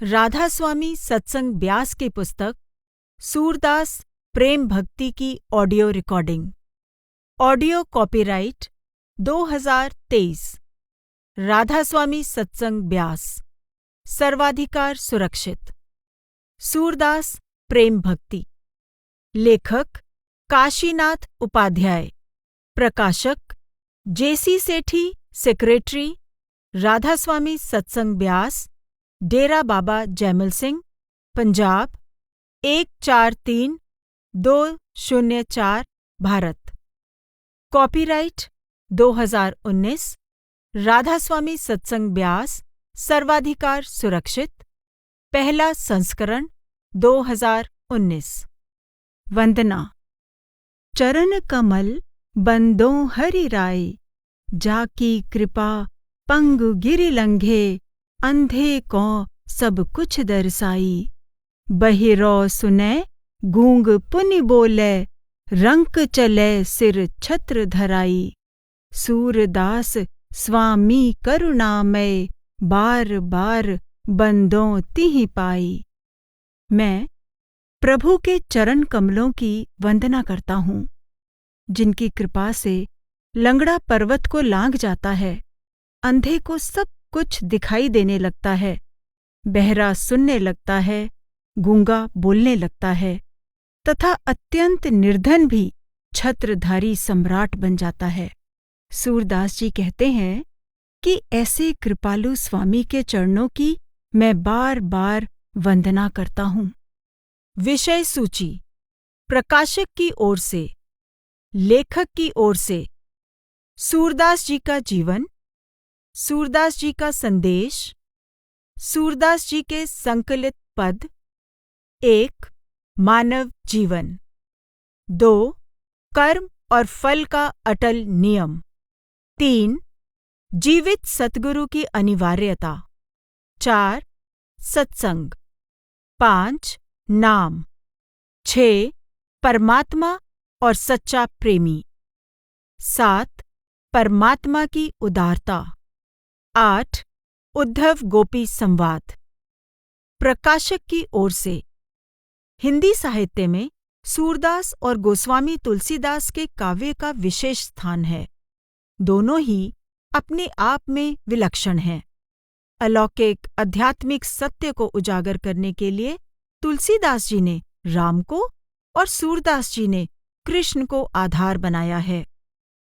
राधास्वामी सत्संग ब्यास की पुस्तक सूरदास प्रेम भक्ति की audio recording. Audio copyright 2023। Radhaswami Satsang Beas. सर्वाधिकार सुरक्षित। सूरदास प्रेम भक्ति। लेखक काशीनाथ उपाध्याय। प्रकाशक जेसी सेठी, सेक्रेटरी, राधास्वामी सत्संग ब्यास, डेरा बाबा जैमल सिंह, पंजाब 143204, भारत। कॉपीराइट 2019। राधास्वामी सत्संग ब्यास। सर्वाधिकार सुरक्षित। पहला संस्करण 2019। वंदना। चरण कमल बंदों हरि राय, जाकी कृपा पंगु गिरि लंघे, अंधे को सब कुछ दर्शाई। बहिरो सुने गूंग पुनि बोले, रंक चले सिर छत्र धराई। सूरदास स्वामी करुणामय, बार बार बंदों तिहि पाई। मैं प्रभु के चरण कमलों की वंदना करता हूँ, जिनकी कृपा से लंगड़ा पर्वत को लांघ जाता है, अंधे को सब कुछ दिखाई देने लगता है, बहरा सुनने लगता है, गूंगा बोलने लगता है, तथा अत्यंत निर्धन भी छत्रधारी सम्राट बन जाता है। सूरदास जी कहते हैं कि ऐसे कृपालु स्वामी के चरणों की मैं बार बार वंदना करता हूँ। विषय सूची। प्रकाशक की ओर से, लेखक की ओर से, सूरदास जी का जीवन, सूरदास जी का संदेश, सूरदास जी के संकलित पद। 1. मानव जीवन। 2. कर्म और फल का अटल नियम। 3. जीवित सतगुरु की अनिवार्यता। 4. सत्संग। 5. नाम। 6. परमात्मा और सच्चा प्रेमी। 7. परमात्मा की उदारता। 8. उद्धव गोपी संवाद। प्रकाशक की ओर से। हिंदी साहित्य में सूरदास और गोस्वामी तुलसीदास के काव्य का विशेष स्थान है। दोनों ही अपने आप में विलक्षण हैं। अलौकिक आध्यात्मिक सत्य को उजागर करने के लिए तुलसीदास जी ने राम को और सूरदास जी ने कृष्ण को आधार बनाया है।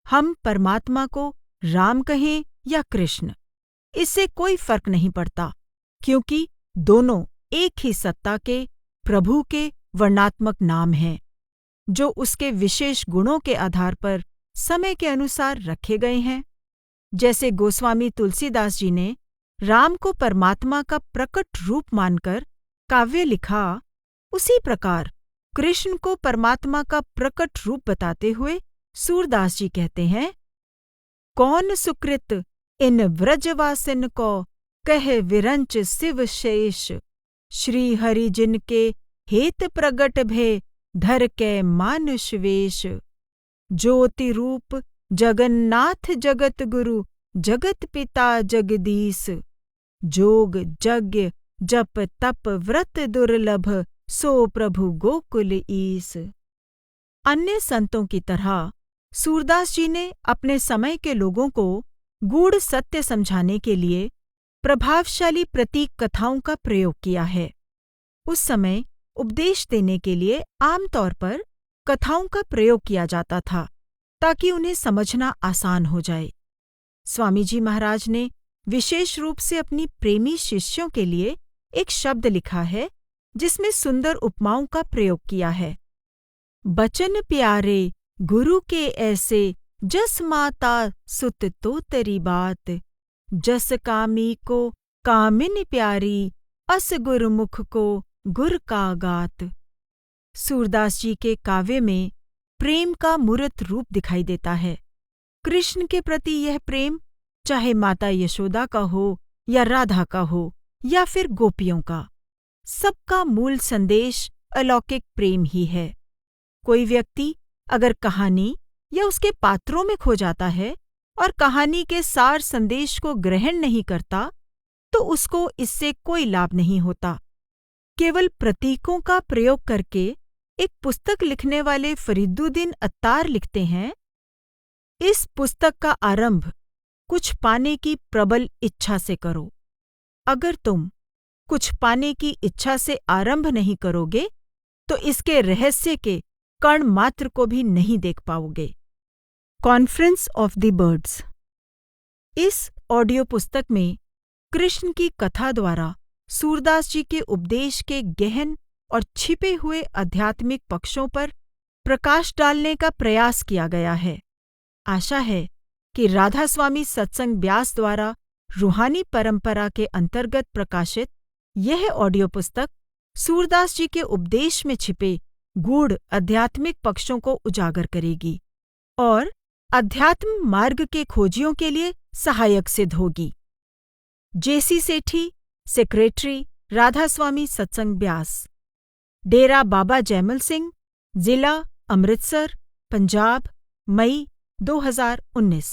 हम परमात्मा को राम कहें या कृष्ण, इससे कोई फर्क नहीं पड़ता, क्योंकि दोनों एक ही सत्ता के प्रभु के वर्णात्मक नाम हैं, जो उसके विशेष गुणों के आधार पर समय के अनुसार रखे गए हैं। जैसे गोस्वामी तुलसीदास जी ने राम को परमात्मा का प्रकट रूप मानकर काव्य लिखा, उसी प्रकार कृष्ण को परमात्मा का प्रकट रूप बताते हुए सूरदास जी कहते हैं, कौन सुकृत इन व्रजवासिन को, कह विरंच शिव शेष। श्री हरि जिन के हेत प्रगट भे, धर के मानुष वेश। ज्योति रूप जगन्नाथ जगत गुरु, जगत पिता जगदीश। जोग यज्ञ जप तप व्रत दुर्लभ, सो प्रभु गोकुल ईस। अन्य संतों की तरह सूरदास जी ने अपने समय के लोगों को गूढ़ सत्य समझाने के लिए प्रभावशाली प्रतीक कथाओं का प्रयोग किया है। उस समय उपदेश देने के लिए आमतौर पर कथाओं का प्रयोग किया जाता था, ताकि उन्हें समझना आसान हो जाए। स्वामी जी महाराज ने विशेष रूप से अपनी प्रेमी शिष्यों के लिए एक शब्द लिखा है, जिसमें सुंदर उपमाओं का प्रयोग किया है। बचन प्यारे गुरु के ऐसे, जस माता सुत तो तेरी बात। जस कामी को कामिनी प्यारी, अस गुरुमुख को गुर का गात। सूरदास जी के काव्य में प्रेम का मूर्त रूप दिखाई देता है। कृष्ण के प्रति यह प्रेम चाहे माता यशोदा का हो या राधा का हो या फिर गोपियों का, सबका मूल संदेश अलौकिक प्रेम ही है। कोई व्यक्ति अगर कहानी या उसके पात्रों में खो जाता है और कहानी के सार संदेश को ग्रहण नहीं करता, तो उसको इससे कोई लाभ नहीं होता। केवल प्रतीकों का प्रयोग करके एक पुस्तक लिखने वाले फरीदुद्दीन अत्तार लिखते हैं, इस पुस्तक का आरंभ कुछ पाने की प्रबल इच्छा से करो। अगर तुम कुछ पाने की इच्छा से आरंभ नहीं करोगे तो इसके रहस्य के कण मात्र को भी नहीं देख पाओगे। Conference of the birds. इस ऑडियो पुस्तक में कृष्ण की कथा द्वारा सूरदास जी के उपदेश के गहन और छिपे हुए आध्यात्मिक पक्षों पर प्रकाश डालने का प्रयास किया गया है। आशा है कि राधा स्वामी सत्संग ब्यास द्वारा रूहानी परंपरा के अंतर्गत प्रकाशित यह ऑडियो पुस्तक सूरदास जी के उपदेश में छिपे गूढ़ आध्यात्मिक पक्षों को उजागर करेगी और अध्यात्म मार्ग के खोजियों के लिए सहायक सिद्ध होगी। जेसी सेठी, सेक्रेटरी, राधा स्वामी सत्संग ब्यास, डेरा बाबा जैमल सिंह, जिला अमृतसर, पंजाब, मई 2019।